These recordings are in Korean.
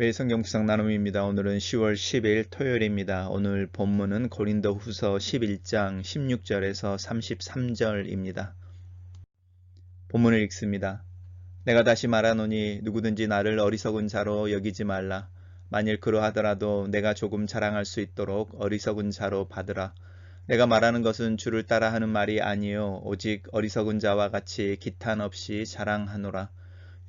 매일 성경 묵상 나눔입니다. 오늘은 10월 10일 토요일입니다. 오늘 본문은 고린도후서 11장 16절에서 33절입니다. 본문을 읽습니다. 내가 다시 말하노니 누구든지 나를 어리석은 자로 여기지 말라. 만일 그러하더라도 내가 조금 자랑할 수 있도록 어리석은 자로 받으라. 내가 말하는 것은 주를 따라 하는 말이 아니요 오직 어리석은 자와 같이 기탄 없이 자랑하노라.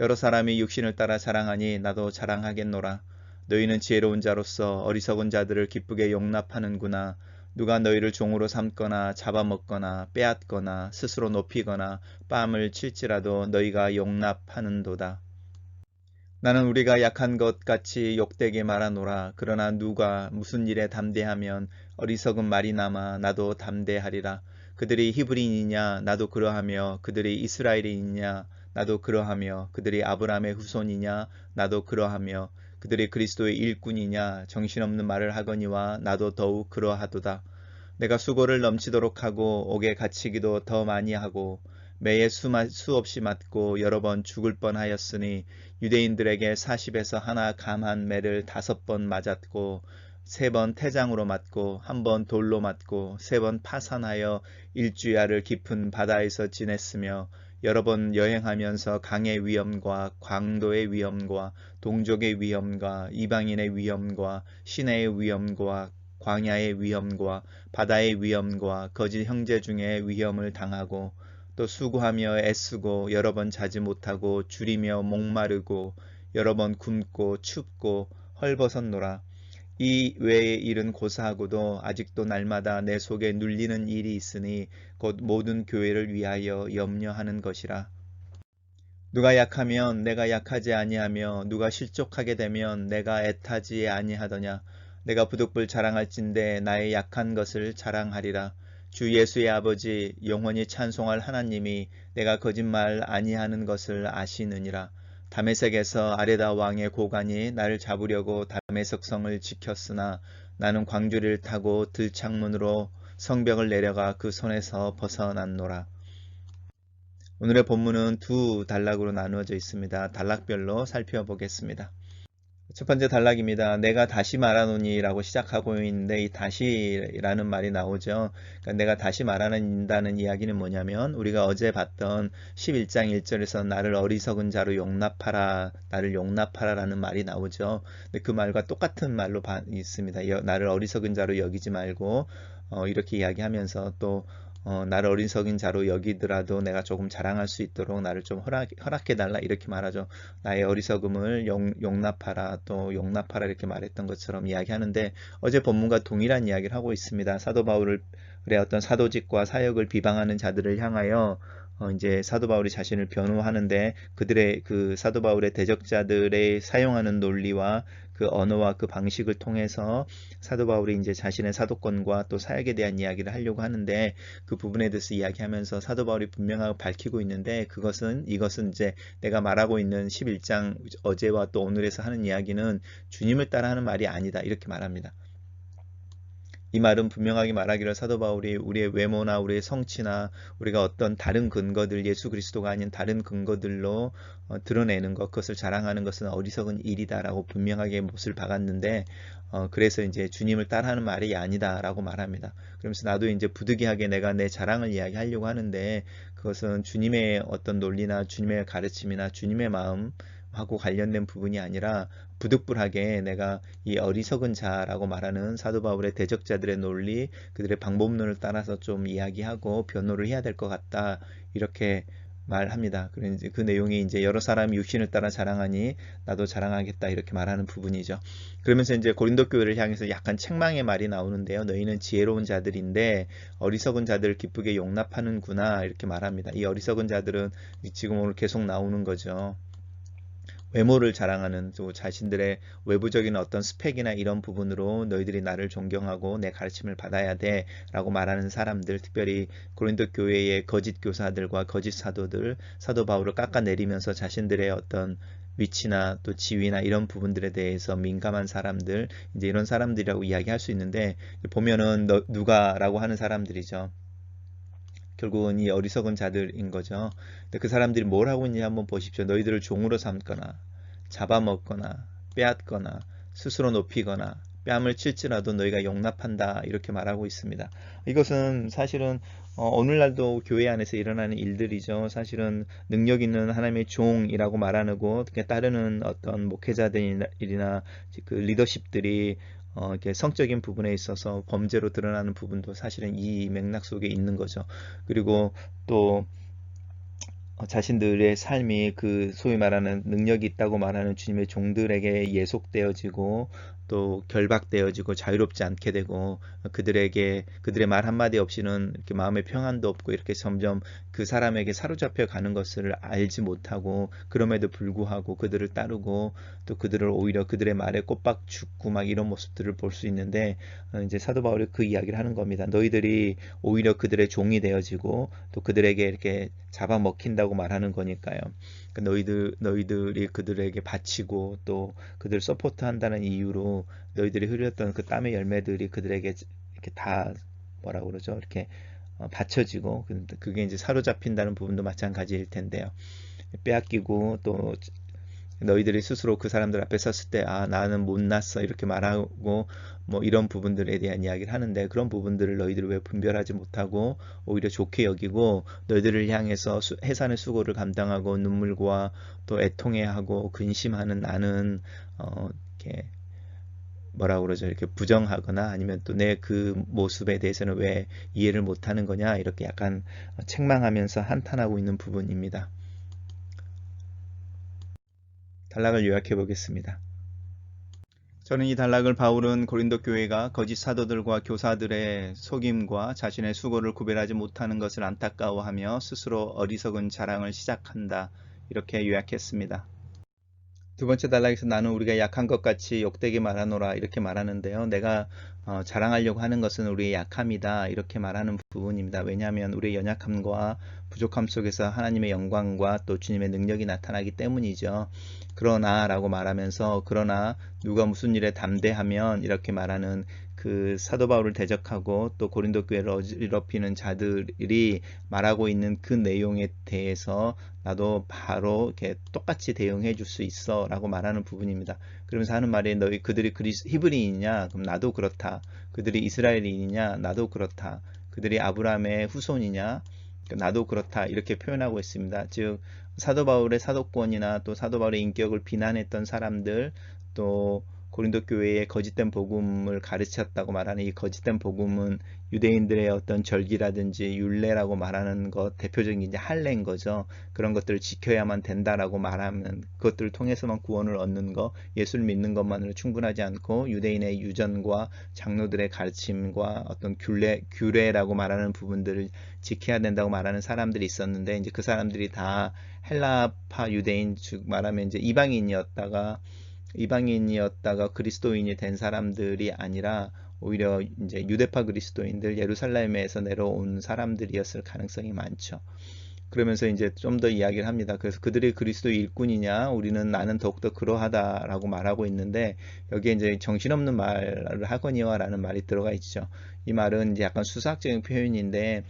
여러 사람이 육신을 따라 자랑하니 나도 자랑하겠노라. 너희는 지혜로운 자로서 어리석은 자들을 기쁘게 용납하는구나. 누가 너희를 종으로 삼거나 잡아먹거나 빼앗거나 스스로 높이거나 뺨을 칠지라도 너희가 용납하는도다. 나는 우리가 약한 것 같이 욕되게 말하노라. 그러나 누가 무슨 일에 담대하면 어리석은 말이 남아 나도 담대하리라. 그들이 히브리인이냐 나도 그러하며 그들이 이스라엘인이냐 나도 그러하며 그들이 아브라함의 후손이냐 나도 그러하며 그들이 그리스도의 일꾼이냐 정신없는 말을 하거니와 나도 더욱 그러하도다. 내가 수고를 넘치도록 하고 옥에 갇히기도 더 많이 하고 매에 수없이 맞고 여러 번 죽을 뻔하였으니 유대인들에게 40에서 하나 감한 매를 5번 맞았고 3번 태장으로 맞고 1번 돌로 맞고 3번 파산하여 일주야를 깊은 바다에서 지냈으며 여러 번 여행하면서 강의 위험과 광도의 위험과 동족의 위험과 이방인의 위험과 시내의 위험과 광야의 위험과 바다의 위험과 거짓 형제 중에 위험을 당하고 또 수고하며 애쓰고 여러 번 자지 못하고 줄이며 목마르고 여러 번 굶고 춥고 헐벗었노라. 이 외의 일은 고사하고도 아직도 날마다 내 속에 눌리는 일이 있으니 곧 모든 교회를 위하여 염려하는 것이라. 누가 약하면 내가 약하지 아니하며 누가 실족하게 되면 내가 애타지 아니하더냐. 내가 부득불 자랑할진대 나의 약한 것을 자랑하리라. 주 예수의 아버지 영원히 찬송할 하나님이 내가 거짓말 아니하는 것을 아시느니라. 다메섹에서 아레다 왕의 고관이 나를 잡으려고 다메섹 성을 지켰으나 나는 광주리를 타고 들창문으로 성벽을 내려가 그 손에서 벗어났노라. 오늘의 본문은 두 단락으로 나누어져 있습니다. 단락별로 살펴보겠습니다. 첫 번째 단락입니다. 내가 다시 말하노니 라고 시작하고 있는데 이 다시라는 말이 나오죠. 그러니까 내가 다시 말한다는 이야기는 뭐냐면 우리가 어제 봤던 11장 1절에서 나를 어리석은 자로 용납하라, 나를 용납하라 라는 말이 나오죠. 근데 그 말과 똑같은 말로 있습니다. 나를 어리석은 자로 여기지 말고 이렇게 이야기하면서 또 나를 어리석은 자로 여기더라도 내가 조금 자랑할 수 있도록 나를 좀 허락해달라 이렇게 말하죠. 나의 어리석음을 용납하라 또 용납하라 이렇게 말했던 것처럼 이야기하는데 어제 본문과 동일한 이야기를 하고 있습니다. 사도 바울의 어떤 사도직과 사역을 비방하는 자들을 향하여 이제 사도 바울이 자신을 변호하는데 그들의 그 사도 바울의 대적자들의 사용하는 논리와 그 언어와 그 방식을 통해서 사도 바울이 이제 자신의 사도권과 또 사역에 대한 이야기를 하려고 하는데 그 부분에 대해서 이야기하면서 사도 바울이 분명하게 밝히고 있는데 이것은 이제 내가 말하고 있는 11장 어제와 또 오늘에서 하는 이야기는 주님을 따라 하는 말이 아니다 이렇게 말합니다. 이 말은 분명하게 말하기를 사도 바울이 우리의 외모나 우리의 성취나 우리가 어떤 다른 근거들 예수 그리스도가 아닌 다른 근거들로 드러내는 것 그것을 자랑하는 것은 어리석은 일이다라고 분명하게 못을 박았는데 그래서 이제 주님을 따라하는 말이 아니다라고 말합니다. 그러면서 나도 이제 부득이하게 내가 내 자랑을 이야기하려고 하는데 그것은 주님의 어떤 논리나 주님의 가르침이나 주님의 마음 하고 관련된 부분이 아니라 부득불하게 내가 이 어리석은 자라고 말하는 사도 바울의 대적자들의 논리, 그들의 방법론을 따라서 좀 이야기하고 변호를 해야 될 것 같다. 이렇게 말합니다. 그 내용이 이제 여러 사람이 육신을 따라 자랑하니 나도 자랑하겠다 이렇게 말하는 부분이죠. 그러면서 이제 고린도 교회를 향해서 약간 책망의 말이 나오는데요. 너희는 지혜로운 자들인데 어리석은 자들을 기쁘게 용납하는구나 이렇게 말합니다. 이 어리석은 자들은 지금 오늘 계속 나오는 거죠. 외모를 자랑하는 또 자신들의 외부적인 어떤 스펙이나 이런 부분으로 너희들이 나를 존경하고 내 가르침을 받아야 돼 라고 말하는 사람들, 특별히 고린도 교회의 거짓 교사들과 거짓 사도들, 사도 바울을 깎아내리면서 자신들의 어떤 위치나 또 지위나 이런 부분들에 대해서 민감한 사람들, 이제 이런 사람들이라고 이야기할 수 있는데 보면은 누가라고 하는 사람들이죠. 결국은 이 어리석은 자들인 거죠. 근데 그 사람들이 뭘 하고 있냐 한번 보십시오. 너희들을 종으로 삼거나 잡아먹거나 빼앗거나 스스로 높이거나 뺨을 칠지라도 너희가 용납한다 이렇게 말하고 있습니다. 이것은 사실은 오늘날도 교회 안에서 일어나는 일들이죠. 사실은 능력 있는 하나님의 종이라고 말하고 따르는 어떤 목회자들이나 그 리더십들이 이렇게 성적인 부분에 있어서 범죄로 드러나는 부분도 사실은 이 맥락 속에 있는 거죠. 그리고 또 자신들의 삶이 그 소위 말하는 능력이 있다고 말하는 주님의 종들에게 예속되어지고 또 결박되어지고 자유롭지 않게 되고 그들의 말 한마디 없이는 이렇게 마음의 평안도 없고 이렇게 점점 그 사람에게 사로잡혀 가는 것을 알지 못하고 그럼에도 불구하고 그들을 따르고 또 그들을 오히려 그들의 말에 꼬박 죽고 막 이런 모습들을 볼 수 있는데 이제 사도 바울이 그 이야기를 하는 겁니다. 너희들이 오히려 그들의 종이 되어지고 또 그들에게 이렇게 잡아먹힌다고 말하는 거니까요. 너희들이 그들에게 바치고 또 그들을 서포트한다는 이유로 너희들이 흘렸던 그 땀의 열매들이 그들에게 이렇게 다 뭐라고 그러죠? 이렇게 바쳐지고 그게 이제 사로잡힌다는 부분도 마찬가지일 텐데요. 빼앗기고 또 너희들이 스스로 그 사람들 앞에 섰을 때 나는 못났어 이렇게 말하고 뭐 이런 부분들에 대한 이야기를 하는데 그런 부분들을 너희들이 왜 분별하지 못하고 오히려 좋게 여기고 너희들을 향해서 해산의 수고를 감당하고 눈물과 또 애통해하고 근심하는 나는 이렇게 뭐라고 그러죠? 이렇게 부정하거나 아니면 또 내 그 모습에 대해서는 왜 이해를 못하는 거냐 이렇게 약간 책망하면서 한탄하고 있는 부분입니다. 단락을 요약해 보겠습니다. 저는 이 단락을 바울은 고린도 교회가 거짓 사도들과 교사들의 속임과 자신의 수고를 구별하지 못하는 것을 안타까워하며 스스로 어리석은 자랑을 시작한다 이렇게 요약했습니다. 두 번째 단락에서 나는 우리가 약한 것 같이 욕되게 말하노라 이렇게 말하는데요. 내가 자랑하려고 하는 것은 우리의 약함이다 이렇게 말하는 부분입니다. 왜냐하면 우리의 연약함과 부족함 속에서 하나님의 영광과 또 주님의 능력이 나타나기 때문이죠. 그러나 라고 말하면서 그러나 누가 무슨 일에 담대하면 이렇게 말하는 그 사도 바울을 대적하고 또 고린도 교회를 어지럽히는 자들이 말하고 있는 그 내용에 대해서 나도 바로 이렇게 똑같이 대응해 줄 수 있어 라고 말하는 부분입니다. 그러면서 하는 말이 너희 그들이 히브리인이냐? 그럼 나도 그렇다. 그들이 이스라엘인이냐? 나도 그렇다. 그들이 아브라함의 후손이냐? 나도 그렇다. 이렇게 표현하고 있습니다. 즉 사도 바울의 사도권이나 또 사도 바울의 인격을 비난했던 사람들 또 고린도 교회의 거짓된 복음을 가르쳤다고 말하는 이 거짓된 복음은 유대인들의 어떤 절기라든지 율례라고 말하는 것 대표적인 이제 할례인 거죠. 그런 것들을 지켜야만 된다라고 말하면 그것들을 통해서만 구원을 얻는 것, 예수를 믿는 것만으로 충분하지 않고 유대인의 유전과 장로들의 가르침과 어떤 규례라고 말하는 부분들을 지켜야 된다고 말하는 사람들이 있었는데 이제 그 사람들이 다 헬라파 유대인 즉 말하면 이제 이방인이었다가 그리스도인이 된 사람들이 아니라 오히려 이제 유대파 그리스도인들 예루살렘에서 내려온 사람들이었을 가능성이 많죠. 그러면서 이제 좀 더 이야기를 합니다. 그래서 그들이 그리스도 일꾼이냐 나는 더욱더 그러하다라고 말하고 있는데 여기에 이제 정신없는 말을 하거니와라는 말이 들어가 있죠. 이 말은 이제 약간 수사학적인 표현인데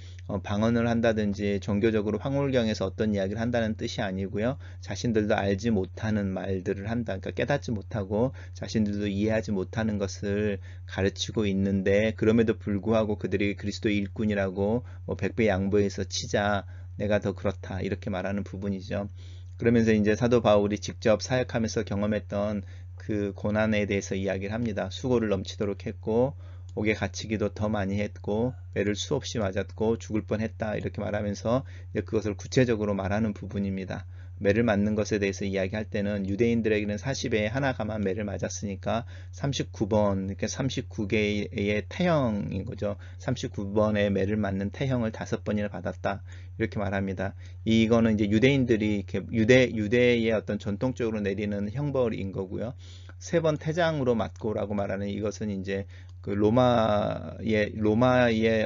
방언을 한다든지 종교적으로 황홀경에서 어떤 이야기를 한다는 뜻이 아니고요. 자신들도 알지 못하는 말들을 한다. 그러니까 깨닫지 못하고 자신들도 이해하지 못하는 것을 가르치고 있는데 그럼에도 불구하고 그들이 그리스도 일꾼이라고 백배 양보해서 치자 내가 더 그렇다 이렇게 말하는 부분이죠. 그러면서 이제 사도 바울이 직접 사역하면서 경험했던 그 고난에 대해서 이야기를 합니다. 수고를 넘치도록 했고 옥에 갇히기도 더 많이 했고 매를 수없이 맞았고 죽을 뻔했다 이렇게 말하면서 이제 그것을 구체적으로 말하는 부분입니다. 매를 맞는 것에 대해서 이야기할 때는 유대인들에게는 40에 하나가만 매를 맞았으니까 39번 이렇게 39개의 태형인 거죠. 39번의 매를 맞는 태형을 5번이나 받았다 이렇게 말합니다. 이거는 이제 유대인들이 이렇게 유대의 어떤 전통적으로 내리는 형벌인 거고요. 3번 태장으로 맞고라고 말하는 이것은 이제 그 로마의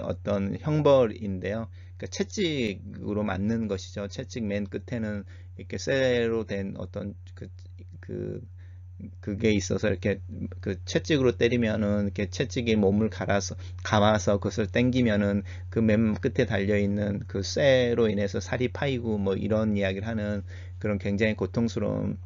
어떤 형벌인데요. 그러니까 채찍으로 맞는 것이죠. 채찍 맨 끝에는 이렇게 쇠로 된 어떤 그게 있어서 이렇게 그 채찍으로 때리면은 이렇게 채찍이 몸을 감아서 그것을 당기면은 그 맨 끝에 달려 있는 그 쇠로 인해서 살이 파이고 뭐 이런 이야기를 하는 그런 굉장히 고통스러운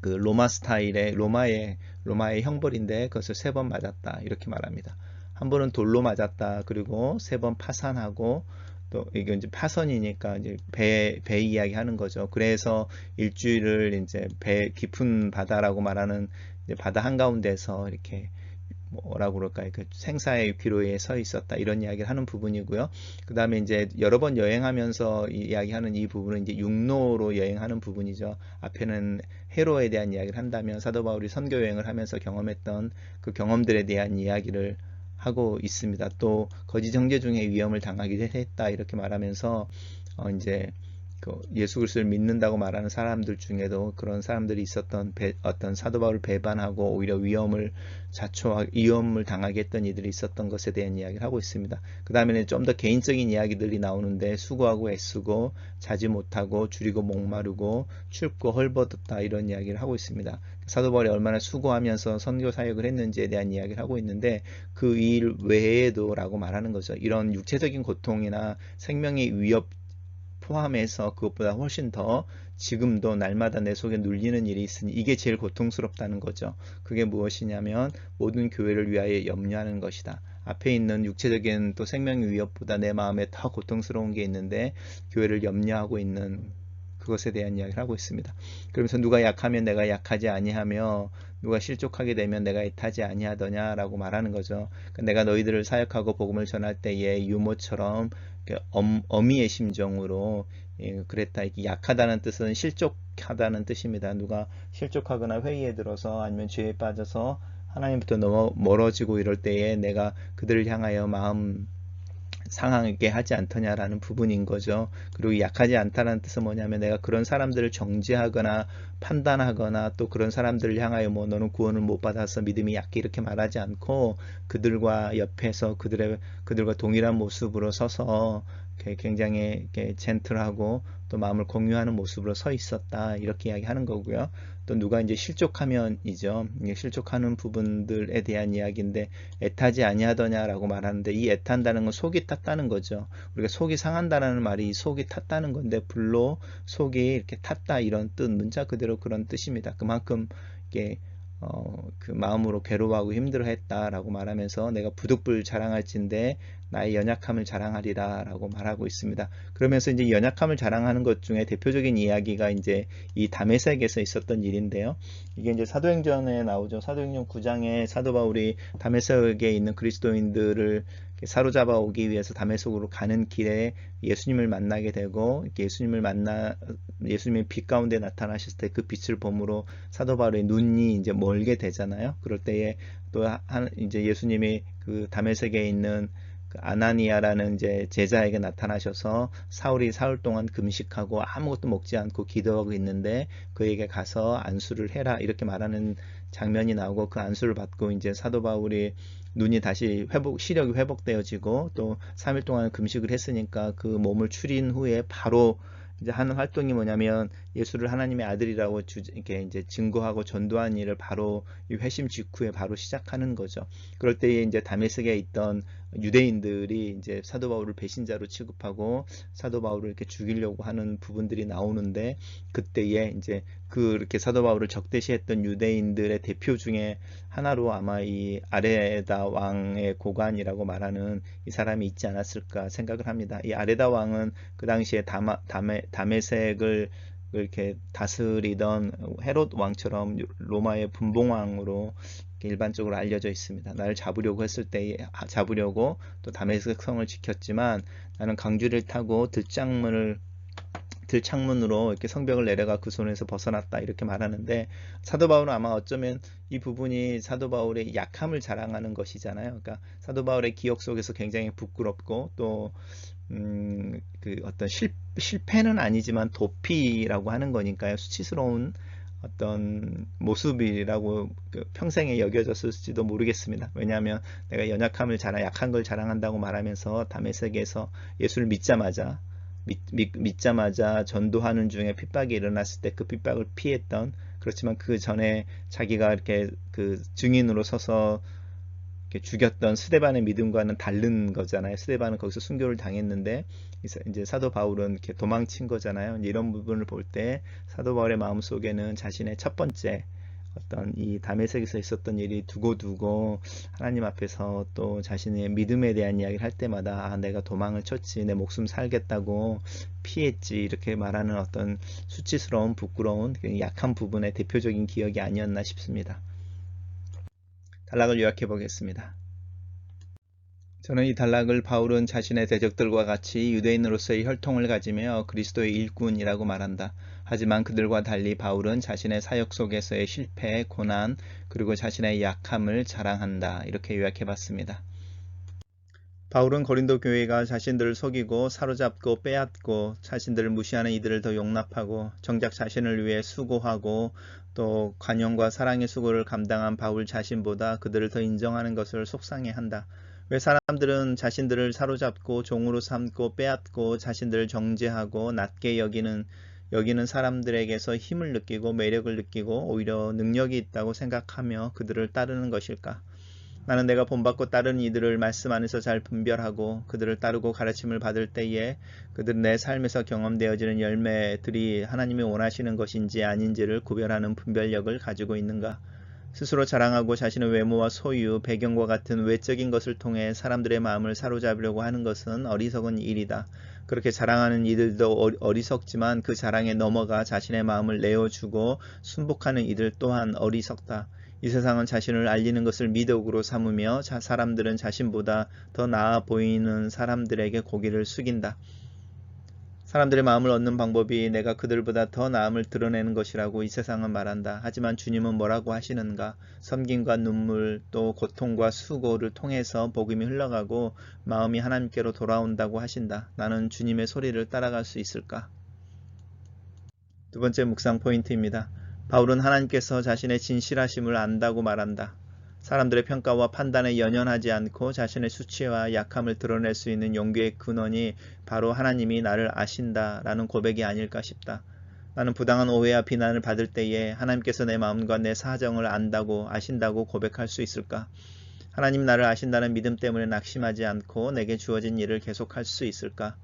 그 로마 스타일의 로마의 형벌인데 그것을 3번 맞았다 이렇게 말합니다. 한 번은 돌로 맞았다. 그리고 3번 파산하고 또 이게 이제 파선이니까 이제 배 이야기 하는 거죠. 그래서 일주일을 이제 배 깊은 바다라고 말하는 이제 바다 한가운데서 이렇게 뭐라고 그럴까요? 그 생사의 기로에 서 있었다 이런 이야기를 하는 부분이고요. 그 다음에 이제 여러 번 여행하면서 이야기하는 이 부분은 이제 육로로 여행하는 부분이죠. 앞에는 해로에 대한 이야기를 한다면 사도 바울이 선교 여행을 하면서 경험했던 그 경험들에 대한 이야기를 하고 있습니다. 또 거짓 형제 중에 위험을 당하기도 했다 이렇게 말하면서 이제 그 예수 그리스도를 믿는다고 말하는 사람들 중에도 그런 사람들이 있었던 어떤 사도 바울을 배반하고 오히려 위험을 당하게 했던 이들이 있었던 것에 대한 이야기를 하고 있습니다. 그 다음에는 좀 더 개인적인 이야기들이 나오는데 수고하고 애쓰고 자지 못하고 줄이고 목마르고 춥고 헐벗었다 이런 이야기를 하고 있습니다. 사도 바울이 얼마나 수고하면서 선교 사역을 했는지에 대한 이야기를 하고 있는데 그 일 외에도 라고 말하는 거죠. 이런 육체적인 고통이나 생명의 위협 포함해서 그것보다 훨씬 더 지금도 날마다 내 속에 눌리는 일이 있으니 이게 제일 고통스럽다는 거죠. 그게 무엇이냐면 모든 교회를 위하여 염려하는 것이다. 앞에 있는 육체적인 또 생명의 위협보다 내 마음에 더 고통스러운 게 있는데 교회를 염려하고 있는 그것에 대한 이야기를 하고 있습니다. 그러면서 누가 약하면 내가 약하지 아니하며 누가 실족하게 되면 내가 애타지 아니하더냐라고 말하는 거죠. 그러니까 내가 너희들을 사역하고 복음을 전할 때에 유모처럼 어미의 심정으로 그랬다. 약하다는 뜻은 실족하다는 뜻입니다. 누가 실족하거나 회의에 들어서 아니면 죄에 빠져서 하나님부터 너무 멀어지고 이럴 때에 내가 그들을 향하여 마음 상하게 하지 않더냐라는 부분인 거죠. 그리고 약하지 않다는 뜻은 뭐냐면 내가 그런 사람들을 정죄하거나 판단하거나 또 그런 사람들을 향하여 뭐 너는 구원을 못 받아서 믿음이 약해 이렇게 말하지 않고 그들과 옆에서 그들과 동일한 모습으로 서서 굉장히 젠틀하고 또 마음을 공유하는 모습으로 서 있었다 이렇게 이야기하는 거고요. 또 누가 이제 실족하면이죠. 실족하는 부분들에 대한 이야기인데 애타지 아니하더냐라고 말하는데 이 애탄다는 건 속이 탔다는 거죠. 우리가 속이 상한다는 말이 속이 탔다는 건데 불로 속이 이렇게 탔다 이런 뜻 문자 그대로 그런 뜻입니다. 그만큼 이게 그 마음으로 괴로워하고 힘들어했다라고 말하면서 내가 부득불 자랑할진대 나의 연약함을 자랑하리라 라고 말하고 있습니다. 그러면서 이제 연약함을 자랑하는 것 중에 대표적인 이야기가 이제 이 다메섹에서 있었던 일인데요. 이게 이제 사도행전에 나오죠. 사도행전 9장에 사도 바울이 다메섹에 있는 그리스도인들을 사로잡아 오기 위해서 다메섹으로 가는 길에 예수님을 만나게 되고 예수님의 빛 가운데 나타나셨을 때 그 빛을 보므로 사도 바울의 눈이 이제 멀게 되잖아요. 그럴 때에 또 이제 예수님이 그 다메섹에 있는 그 아나니아라는 이제 제자에게 나타나셔서 사울이 사흘 동안 금식하고 아무것도 먹지 않고 기도하고 있는데 그에게 가서 안수를 해라 이렇게 말하는 장면이 나오고 그 안수를 받고 이제 사도 바울이 눈이 다시 시력이 회복되어지고 또 3일 동안 금식을 했으니까 그 몸을 추린 후에 바로 이제 하는 활동이 뭐냐면 예수를 하나님의 아들이라고 이렇게 이제 증거하고 전도한 일을 바로 이 회심 직후에 바로 시작하는 거죠. 그럴 때에 이제 다메섹에 있던 유대인들이 이제 사도 바울을 배신자로 취급하고 사도 바울을 이렇게 죽이려고 하는 부분들이 나오는데 그때에 이제 그렇게 사도 바울을 적대시했던 유대인들의 대표 중에 하나로 아마 이 아레다 왕의 고관이라고 말하는 이 사람이 있지 않았을까 생각을 합니다. 이 아레다 왕은 그 당시에 다메섹을 이렇게 다스리던 헤롯 왕처럼 로마의 분봉왕으로 일반적으로 알려져 있습니다. 나를 잡으려고 했을 때 잡으려고 또 다메섹 성을 지켰지만 나는 강주를 타고 들창문으로 이렇게 성벽을 내려가 그 손에서 벗어났다 이렇게 말하는데 사도 바울은 아마 어쩌면 이 부분이 사도 바울의 약함을 자랑하는 것이잖아요. 그러니까 사도 바울의 기억 속에서 굉장히 부끄럽고 또 그 어떤 실패는 아니지만 도피라고 하는 거니까요. 수치스러운 어떤 모습이라고 평생에 여겨졌을지도 모르겠습니다. 왜냐하면 내가 약한 걸 자랑한다고 말하면서 다메섹에서 예수를 믿자마자 전도하는 중에 핍박이 일어났을 때 그 핍박을 피했던 그렇지만 그 전에 자기가 이렇게 그 증인으로 서서 이렇게 죽였던 스데반의 믿음과는 다른 거잖아요. 스데반은 거기서 순교를 당했는데 이제 사도 바울은 이렇게 도망친 거잖아요. 이제 이런 부분을 볼 때 사도 바울의 마음 속에는 자신의 첫 번째 어떤 이 다메섹에서 있었던 일이 두고두고 하나님 앞에서 또 자신의 믿음에 대한 이야기를 할 때마다 아, 내가 도망을 쳤지, 내 목숨 살겠다고 피했지, 이렇게 말하는 어떤 수치스러운 부끄러운 약한 부분의 대표적인 기억이 아니었나 싶습니다. 단락을 요약해 보겠습니다. 저는 이 단락을 바울은 자신의 대적들과 같이 유대인으로서의 혈통을 가지며 그리스도의 일꾼이라고 말한다. 하지만 그들과 달리 바울은 자신의 사역 속에서의 실패, 고난, 그리고 자신의 약함을 자랑한다. 이렇게 요약해 봤습니다. 바울은 고린도 교회가 자신들을 속이고 사로잡고 빼앗고 자신들을 무시하는 이들을 더 용납하고 정작 자신을 위해 수고하고 또 관용과 사랑의 수고를 감당한 바울 자신보다 그들을 더 인정하는 것을 속상해한다. 왜 사람들은 자신들을 사로잡고 종으로 삼고 빼앗고 자신들을 정죄하고 낮게 여기는 사람들에게서 힘을 느끼고 매력을 느끼고 오히려 능력이 있다고 생각하며 그들을 따르는 것일까? 나는 내가 본받고 따르는 이들을 말씀 안에서 잘 분별하고 그들을 따르고 가르침을 받을 때에 그들은 내 삶에서 경험되어지는 열매들이 하나님이 원하시는 것인지 아닌지를 구별하는 분별력을 가지고 있는가? 스스로 자랑하고 자신의 외모와 소유, 배경과 같은 외적인 것을 통해 사람들의 마음을 사로잡으려고 하는 것은 어리석은 일이다. 그렇게 자랑하는 이들도 어리석지만 그 자랑에 넘어가 자신의 마음을 내어주고 순복하는 이들 또한 어리석다. 이 세상은 자신을 알리는 것을 미덕으로 삼으며 사람들은 자신보다 더 나아 보이는 사람들에게 고개를 숙인다. 사람들의 마음을 얻는 방법이 내가 그들보다 더 나음을 드러내는 것이라고 이 세상은 말한다. 하지만 주님은 뭐라고 하시는가? 섬김과 눈물 또 고통과 수고를 통해서 복음이 흘러가고 마음이 하나님께로 돌아온다고 하신다. 나는 주님의 소리를 따라갈 수 있을까? 두 번째 묵상 포인트입니다. 바울은 하나님께서 자신의 진실하심을 안다고 말한다. 사람들의 평가와 판단에 연연하지 않고 자신의 수치와 약함을 드러낼 수 있는 용기의 근원이 바로 하나님이 나를 아신다라는 고백이 아닐까 싶다. 나는 부당한 오해와 비난을 받을 때에 하나님께서 내 마음과 내 사정을 안다고 아신다고 고백할 수 있을까? 하나님 나를 아신다는 믿음 때문에 낙심하지 않고 내게 주어진 일을 계속할 수 있을까?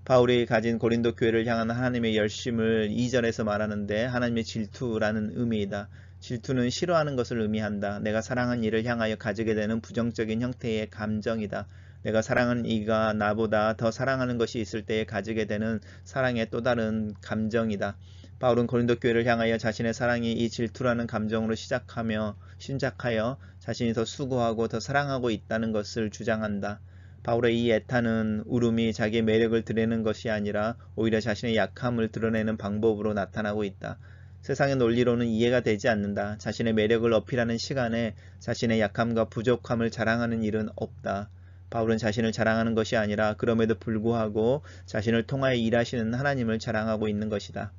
바울이 가진 고린도 교회를 향한 하나님의 열심을 2절에서 말하는데 하나님의 질투라는 의미이다. 질투는 싫어하는 것을 의미한다. 내가 사랑한 이를 향하여 가지게 되는 부정적인 형태의 감정이다. 내가 사랑하는 이가 나보다 더 사랑하는 것이 있을 때에 가지게 되는 사랑의 또 다른 감정이다. 바울은 고린도 교회를 향하여 자신의 사랑이 이 질투라는 감정으로 신작하여 자신이 더 수고하고 더 사랑하고 있다는 것을 주장한다. 바울의 이 애타는 울음이 자기의 매력을 드러내는 것이 아니라 오히려 자신의 약함을 드러내는 방법으로 나타나고 있다. 세상의 논리로는 이해가 되지 않는다. 자신의 매력을 어필하는 시간에 자신의 약함과 부족함을 자랑하는 일은 없다. 바울은 자신을 자랑하는 것이 아니라 그럼에도 불구하고 자신을 통하여 일하시는 하나님을 자랑하고 있는 것이다.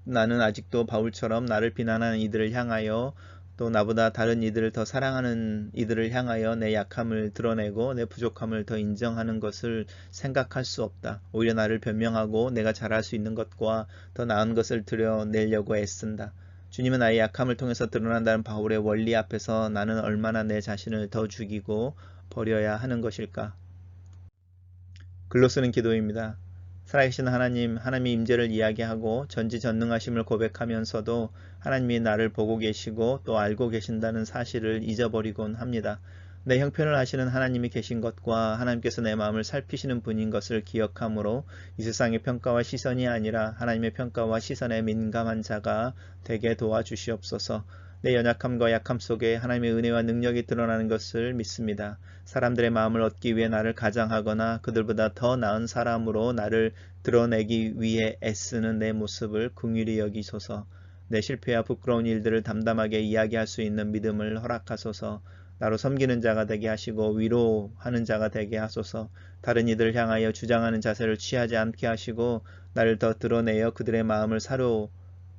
나는 아직도 바울처럼 나를 비난하는 이들을 향하여 또 나보다 다른 이들을 더 사랑하는 이들을 향하여 내 약함을 드러내고 내 부족함을 더 인정하는 것을 생각할 수 없다. 오히려 나를 변명하고 내가 잘할 수 있는 것과 더 나은 것을 드러내려고 애쓴다. 주님은 나의 약함을 통해서 드러난다는 바울의 원리 앞에서 나는 얼마나 내 자신을 더 죽이고 버려야 하는 것일까? 글로 쓰는 기도입니다. 살아계신 하나님, 하나님의 임재를 이야기하고 전지전능하심을 고백하면서도 하나님이 나를 보고 계시고 또 알고 계신다는 사실을 잊어버리곤 합니다. 내 형편을 아시는 하나님이 계신 것과 하나님께서 내 마음을 살피시는 분인 것을 기억하므로 이 세상의 평가와 시선이 아니라 하나님의 평가와 시선에 민감한 자가 되게 도와주시옵소서. 내 연약함과 약함 속에 하나님의 은혜와 능력이 드러나는 것을 믿습니다. 사람들의 마음을 얻기 위해 나를 가장하거나 그들보다 더 나은 사람으로 나를 드러내기 위해 애쓰는 내 모습을 긍휼히 여기소서. 내 실패와 부끄러운 일들을 담담하게 이야기할 수 있는 믿음을 허락하소서. 나로 섬기는 자가 되게 하시고 위로하는 자가 되게 하소서. 다른 이들을 향하여 주장하는 자세를 취하지 않게 하시고 나를 더 드러내어 그들의 마음을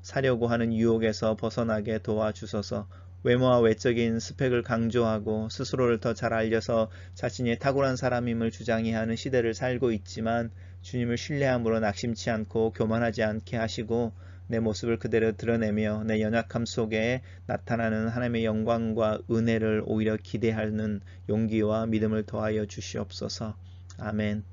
사려고 하는 유혹에서 벗어나게 도와주소서. 외모와 외적인 스펙을 강조하고 스스로를 더 잘 알려서 자신이 탁월한 사람임을 주장해야 하는 시대를 살고 있지만 주님을 신뢰함으로 낙심치 않고 교만하지 않게 하시고 내 모습을 그대로 드러내며 내 연약함 속에 나타나는 하나님의 영광과 은혜를 오히려 기대하는 용기와 믿음을 더하여 주시옵소서. 아멘.